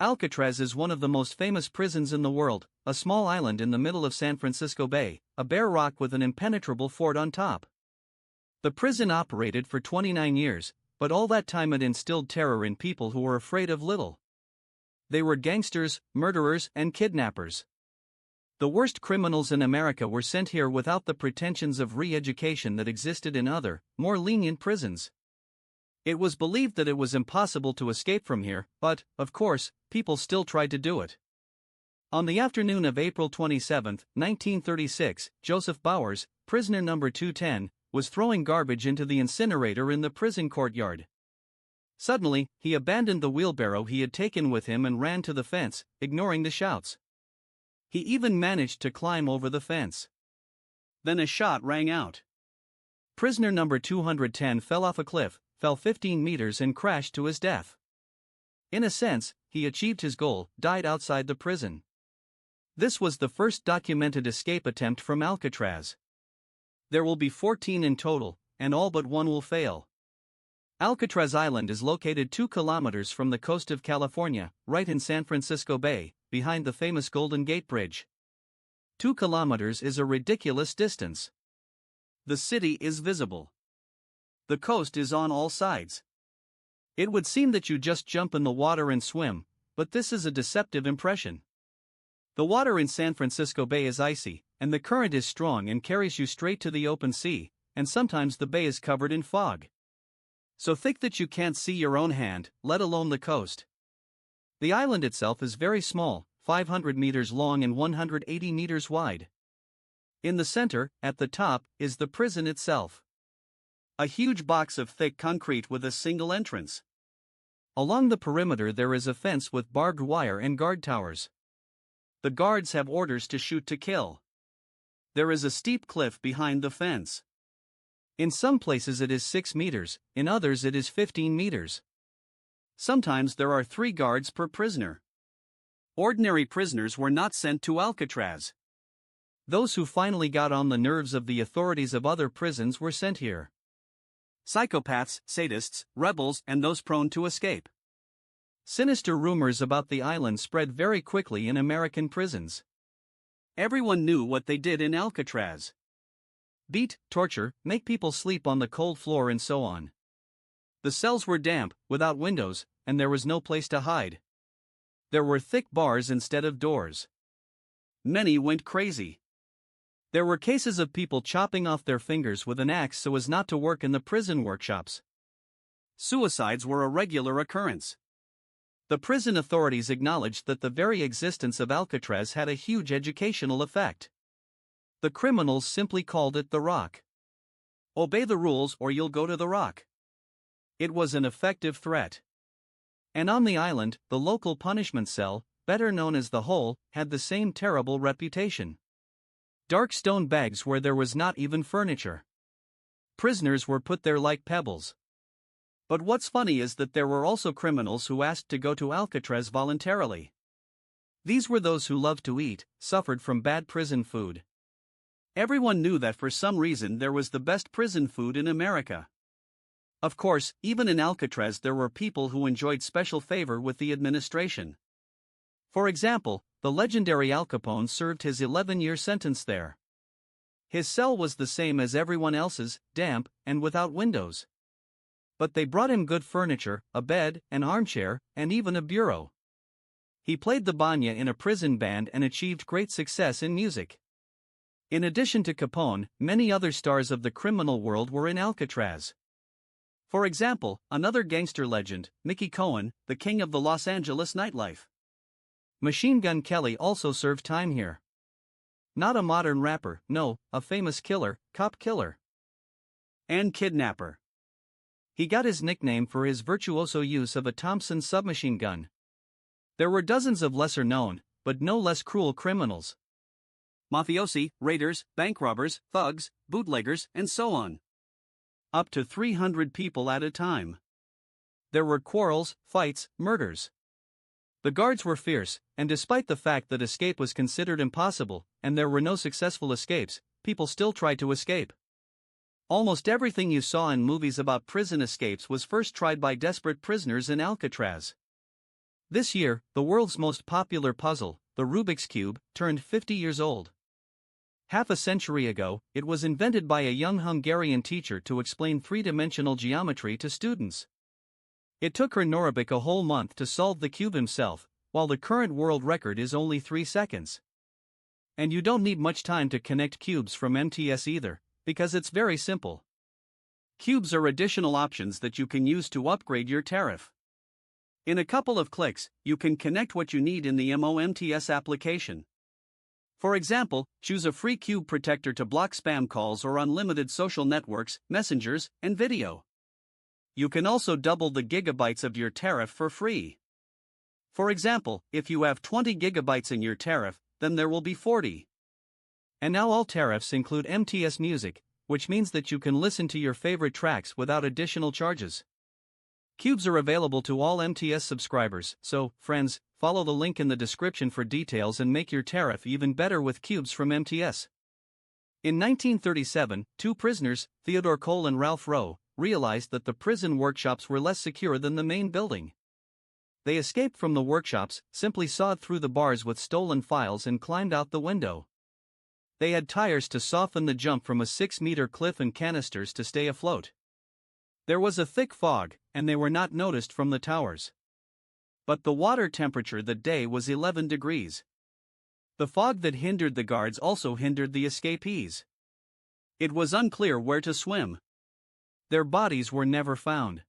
Alcatraz is one of the most famous prisons in the world, a small island in the middle of San Francisco Bay, a bare rock with an impenetrable fort on top. The prison operated for 29 years, but all that time it instilled terror in people who were afraid of little. They were gangsters, murderers, and kidnappers. The worst criminals in America were sent here without the pretensions of re-education that existed in other, more lenient prisons. It was believed that it was impossible to escape from here, but, of course, people still tried to do it. On the afternoon of April 27, 1936, Joseph Bowers, prisoner number 210, was throwing garbage into the incinerator in the prison courtyard. Suddenly, he abandoned the wheelbarrow he had taken with him and ran to the fence, ignoring the shouts. He even managed to climb over the fence. Then a shot rang out. Prisoner number 210 fell off a cliff, fell 15 meters and crashed to his death. In a sense, he achieved his goal, died outside the prison. This was the first documented escape attempt from Alcatraz. There will be 14 in total, and all but one will fail. Alcatraz Island is located 2 kilometers from the coast of California, right in San Francisco Bay, behind the famous Golden Gate Bridge. 2 kilometers is a ridiculous distance. The city is visible. The coast is on all sides. It would seem that you just jump in the water and swim, but this is a deceptive impression. The water in San Francisco Bay is icy, and the current is strong and carries you straight to the open sea, and sometimes the bay is covered in fog. So thick that you can't see your own hand, let alone the coast. The island itself is very small, 500 meters long and 180 meters wide. In the center, at the top, is the prison itself. A huge box of thick concrete with a single entrance. Along the perimeter there is a fence with barbed wire and guard towers. The guards have orders to shoot to kill. There is a steep cliff behind the fence. In some places it is 6 meters, in others it is 15 meters. Sometimes there are 3 guards per prisoner. Ordinary prisoners were not sent to Alcatraz. Those who finally got on the nerves of the authorities of other prisons were sent here. Psychopaths, sadists, rebels, and those prone to escape. Sinister rumors about the island spread very quickly in American prisons. Everyone knew what they did in Alcatraz. Beat, torture, make people sleep on the cold floor and so on. The cells were damp, without windows, and there was no place to hide. There were thick bars instead of doors. Many went crazy. There were cases of people chopping off their fingers with an axe so as not to work in the prison workshops. Suicides were a regular occurrence. The prison authorities acknowledged that the very existence of Alcatraz had a huge educational effect. The criminals simply called it the Rock. Obey the rules or you'll go to the Rock. It was an effective threat. And on the island, the local punishment cell, better known as the Hole, had the same terrible reputation. Dark stone bags where there was not even furniture. Prisoners were put there like pebbles. But what's funny is that there were also criminals who asked to go to Alcatraz voluntarily. These were those who loved to eat, suffered from bad prison food. Everyone knew that for some reason there was the best prison food in America. Of course, even in Alcatraz there were people who enjoyed special favor with the administration. For example, the legendary Al Capone served his 11-year sentence there. His cell was the same as everyone else's, damp, and without windows. But they brought him good furniture, a bed, an armchair, and even a bureau. He played the banya in a prison band and achieved great success in music. In addition to Capone, many other stars of the criminal world were in Alcatraz. For example, another gangster legend, Mickey Cohen, the king of the Los Angeles nightlife. Machine Gun Kelly also served time here. Not a modern rapper, no, a famous killer, cop killer. And kidnapper. He got his nickname for his virtuoso use of a Thompson submachine gun. There were dozens of lesser known, but no less cruel criminals. Mafiosi, raiders, bank robbers, thugs, bootleggers, and so on. Up to 300 people at a time. There were quarrels, fights, murders. The guards were fierce, and despite the fact that escape was considered impossible, and there were no successful escapes, people still tried to escape. Almost everything you saw in movies about prison escapes was first tried by desperate prisoners in Alcatraz. This year, the world's most popular puzzle, the Rubik's Cube, turned 50 years old. Half a century ago, it was invented by a young Hungarian teacher to explain three-dimensional geometry to students. It took her Norabik a whole month to solve the cube himself, while the current world record is only 3 seconds. And you don't need much time to connect cubes from MTS either, because it's very simple. Cubes are additional options that you can use to upgrade your tariff. In a couple of clicks, you can connect what you need in the MOMTS application. For example, choose a free cube protector to block spam calls or unlimited social networks, messengers, and video. You can also double the gigabytes of your tariff for free. For example, if you have 20 gigabytes in your tariff, then there will be 40. And now all tariffs include MTS Music, which means that you can listen to your favorite tracks without additional charges. Cubes are available to all MTS subscribers, so, friends, follow the link in the description for details and make your tariff even better with cubes from MTS. In 1937, two prisoners, Theodore Cole and Ralph Rowe, realized that the prison workshops were less secure than the main building. They escaped from the workshops, simply sawed through the bars with stolen files and climbed out the window. They had tires to soften the jump from a 6-meter cliff and canisters to stay afloat. There was a thick fog, and they were not noticed from the towers. But the water temperature that day was 11 degrees. The fog that hindered the guards also hindered the escapees. It was unclear where to swim. Their bodies were never found.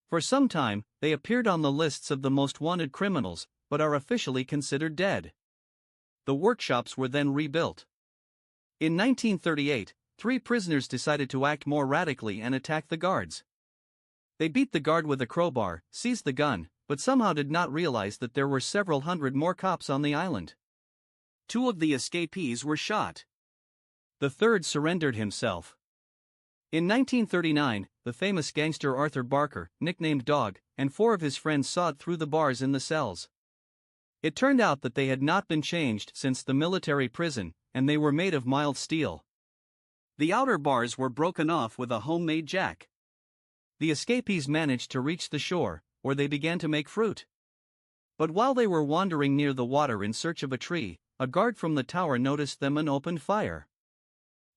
For some time, they appeared on the lists of the most wanted criminals, but are officially considered dead. The workshops were then rebuilt. In 1938, 3 prisoners decided to act more radically and attack the guards. They beat the guard with a crowbar, seized the gun, but somehow did not realize that there were several hundred more cops on the island. 2 of the escapees were shot. The third surrendered himself. In 1939, the famous gangster Arthur Barker, nicknamed Dog, and 4 of his friends sawed through the bars in the cells. It turned out that they had not been changed since the military prison, and they were made of mild steel. The outer bars were broken off with a homemade jack. The escapees managed to reach the shore, where they began to make fruit. But while they were wandering near the water in search of a tree, a guard from the tower noticed them and opened fire.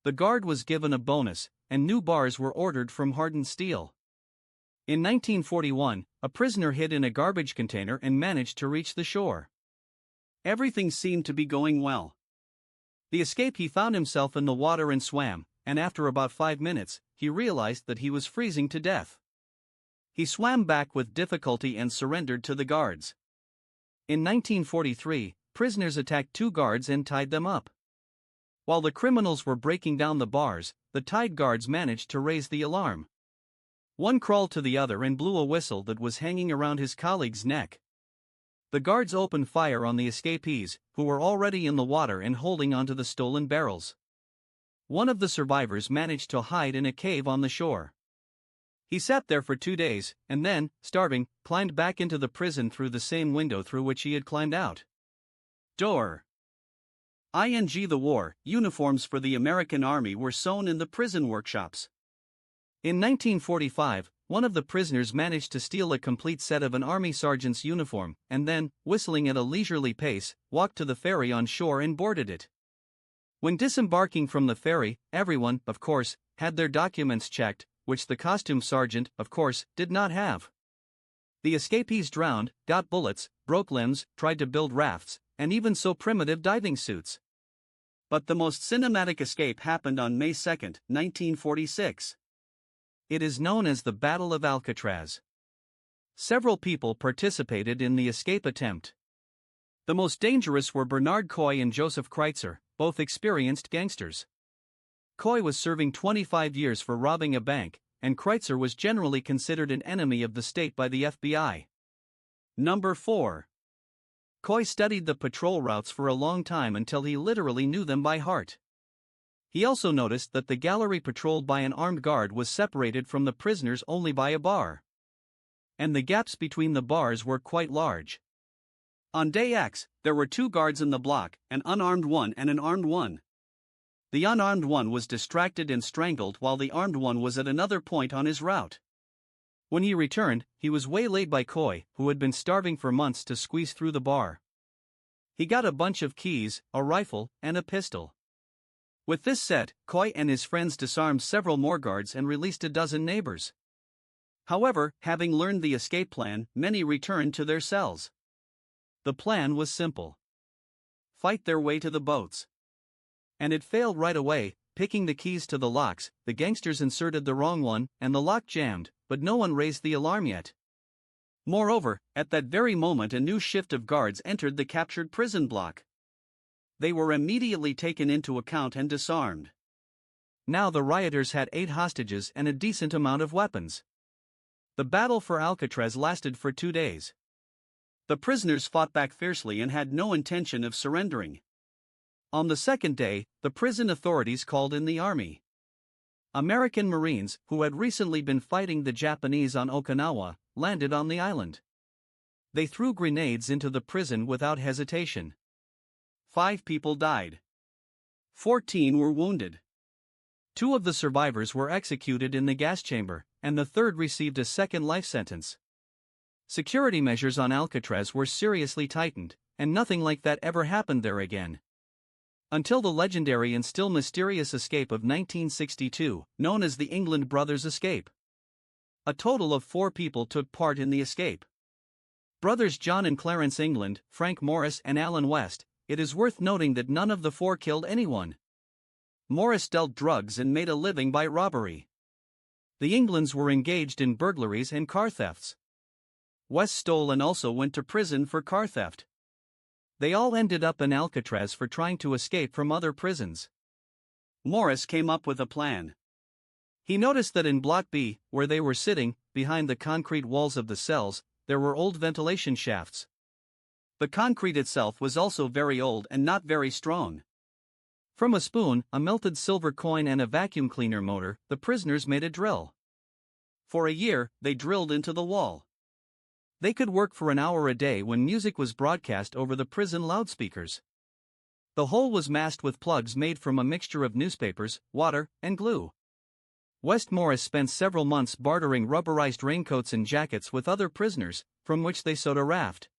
The guard was given a bonus, and new bars were ordered from hardened steel. In 1941, a prisoner hid in a garbage container and managed to reach the shore. Everything seemed to be going well. The escapee found himself in the water and swam, and after about 5 minutes, he realized that he was freezing to death. He swam back with difficulty and surrendered to the guards. In 1943, prisoners attacked 2 guards and tied them up. While the criminals were breaking down the bars, the tied guards managed to raise the alarm. One crawled to the other and blew a whistle that was hanging around his colleague's neck. The guards opened fire on the escapees, who were already in the water and holding onto the stolen barrels. One of the survivors managed to hide in a cave on the shore. He sat there for 2 days, and then, starving, climbed back into the prison through the same window through which he had climbed out. Door. The war, uniforms for the American Army were sewn in the prison workshops. In 1945, one of the prisoners managed to steal a complete set of an army sergeant's uniform, and then, whistling at a leisurely pace, walked to the ferry on shore and boarded it. When disembarking from the ferry, everyone, of course, had their documents checked, which the costume sergeant, of course, did not have. The escapees drowned, got bullets, broke limbs, tried to build rafts, and even sew primitive diving suits. But the most cinematic escape happened on May 2, 1946. It is known as the Battle of Alcatraz. Several people participated in the escape attempt. The most dangerous were Bernard Coy and Joseph Kreitzer, both experienced gangsters. Coy was serving 25 years for robbing a bank, and Kreitzer was generally considered an enemy of the state by the FBI. Number 4. Coy studied the patrol routes for a long time until he literally knew them by heart. He also noticed that the gallery patrolled by an armed guard was separated from the prisoners only by a bar. And the gaps between the bars were quite large. On day X, there were 2 guards in the block, an unarmed one and an armed one. The unarmed one was distracted and strangled while the armed one was at another point on his route. When he returned, he was waylaid by Coy, who had been starving for months to squeeze through the bar. He got a bunch of keys, a rifle, and a pistol. With this set, Coy and his friends disarmed several more guards and released a dozen neighbors. However, having learned the escape plan, many returned to their cells. The plan was simple: fight their way to the boats. And it failed right away. Picking the keys to the locks, the gangsters inserted the wrong one, and the lock jammed, but no one raised the alarm yet. Moreover, at that very moment a new shift of guards entered the captured prison block. They were immediately taken into account and disarmed. Now the rioters had 8 hostages and a decent amount of weapons. The battle for Alcatraz lasted for 2 days. The prisoners fought back fiercely and had no intention of surrendering. On the second day, the prison authorities called in the army. American Marines, who had recently been fighting the Japanese on Okinawa, landed on the island. They threw grenades into the prison without hesitation. 5 people died. 14 were wounded. 2 of the survivors were executed in the gas chamber, and the third received a second life sentence. Security measures on Alcatraz were seriously tightened, and nothing like that ever happened there again. Until the legendary and still mysterious escape of 1962, known as the England Brothers Escape. A total of 4 people took part in the escape. Brothers John and Clarence England, Frank Morris and Alan West. It is worth noting that none of the 4 killed anyone. Morris dealt drugs and made a living by robbery. The Englands were engaged in burglaries and car thefts. West stole and also went to prison for car theft. They all ended up in Alcatraz for trying to escape from other prisons. Morris came up with a plan. He noticed that in Block B, where they were sitting, behind the concrete walls of the cells, there were old ventilation shafts. The concrete itself was also very old and not very strong. From a spoon, a melted silver coin and a vacuum cleaner motor, the prisoners made a drill. For a year, they drilled into the wall. They could work for an hour a day when music was broadcast over the prison loudspeakers. The hole was masked with plugs made from a mixture of newspapers, water, and glue. West Morris spent several months bartering rubberized raincoats and jackets with other prisoners, from which they sewed a raft.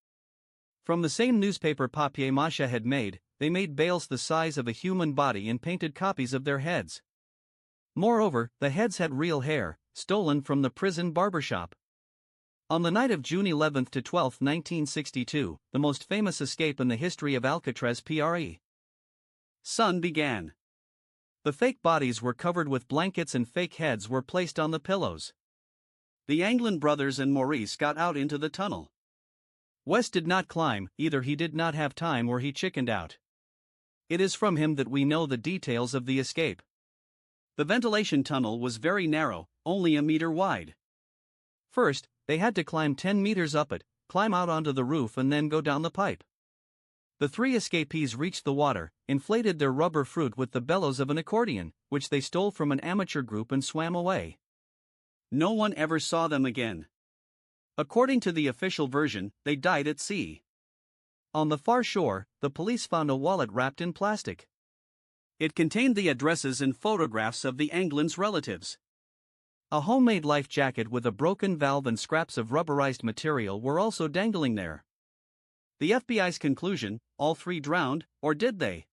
From the same newspaper papier-mâché had made, they made bales the size of a human body and painted copies of their heads. Moreover, the heads had real hair, stolen from the prison barbershop. On the night of June 11 to 12, 1962, the most famous escape in the history of Alcatraz PRE. Sun began. The fake bodies were covered with blankets and fake heads were placed on the pillows. The England brothers and Maurice got out into the tunnel. West did not climb, either he did not have time or he chickened out. It is from him that we know the details of the escape. The ventilation tunnel was very narrow, only a meter wide. First, they had to climb 10 meters up it, climb out onto the roof and then go down the pipe. The 3 escapees reached the water, inflated their rubber fruit with the bellows of an accordion, which they stole from an amateur group and swam away. No one ever saw them again. According to the official version, they died at sea. On the far shore, the police found a wallet wrapped in plastic. It contained the addresses and photographs of the England's relatives. A homemade life jacket with a broken valve and scraps of rubberized material were also dangling there. The FBI's conclusion: all 3 drowned, or did they?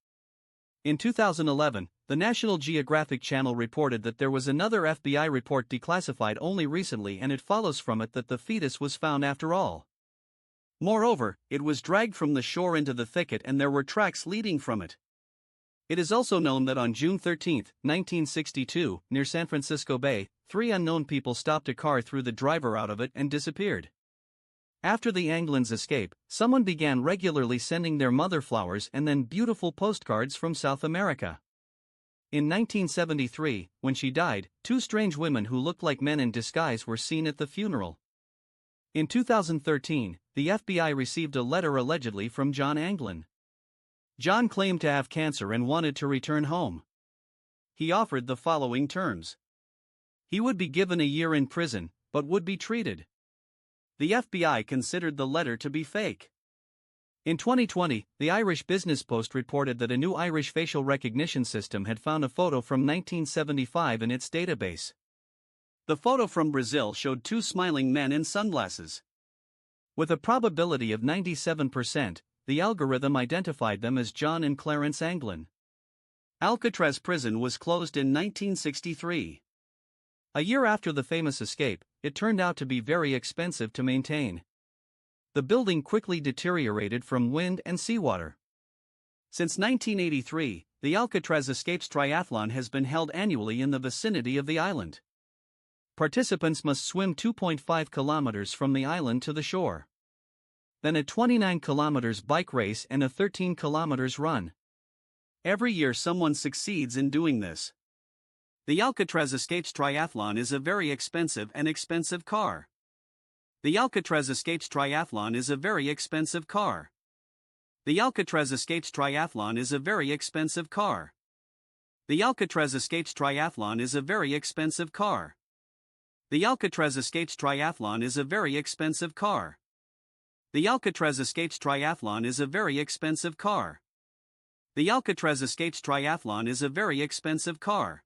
In 2011, the National Geographic Channel reported that there was another FBI report declassified only recently, and it follows from it that the fetus was found after all. Moreover, it was dragged from the shore into the thicket and there were tracks leading from it. It is also known that on June 13, 1962, near San Francisco Bay, 3 unknown people stopped a car, threw the driver out of it, and disappeared. After the Englands' escape, someone began regularly sending their mother flowers and then beautiful postcards from South America. In 1973, when she died, 2 strange women who looked like men in disguise were seen at the funeral. In 2013, the FBI received a letter allegedly from John Anglin. John claimed to have cancer and wanted to return home. He offered the following terms. He would be given a year in prison, but would be treated. The FBI considered the letter to be fake. In 2020, the Irish Business Post reported that a new Irish facial recognition system had found a photo from 1975 in its database. The photo from Brazil showed two smiling men in sunglasses. With a probability of 97%, the algorithm identified them as John and Clarence Anglin. Alcatraz prison was closed in 1963. A year after the famous escape, it turned out to be very expensive to maintain. The building quickly deteriorated from wind and seawater. Since 1983, the Alcatraz Escapes Triathlon has been held annually in the vicinity of the island. Participants must swim 2.5 kilometers from the island to the shore. Then a 29 kilometers bike race and a 13 kilometers run. Every year someone succeeds in doing this. The Alcatraz Escapes Triathlon is a very expensive car. The Alcatraz Escapes Triathlon is a very expensive car. The Alcatraz Escapes Triathlon is a very expensive car. The Alcatraz Escapes Triathlon is a very expensive car. The Alcatraz Escapes Triathlon is a very expensive car. The Alcatraz Escapes Triathlon is a very expensive car. The Alcatraz Escapes Triathlon is a very expensive car.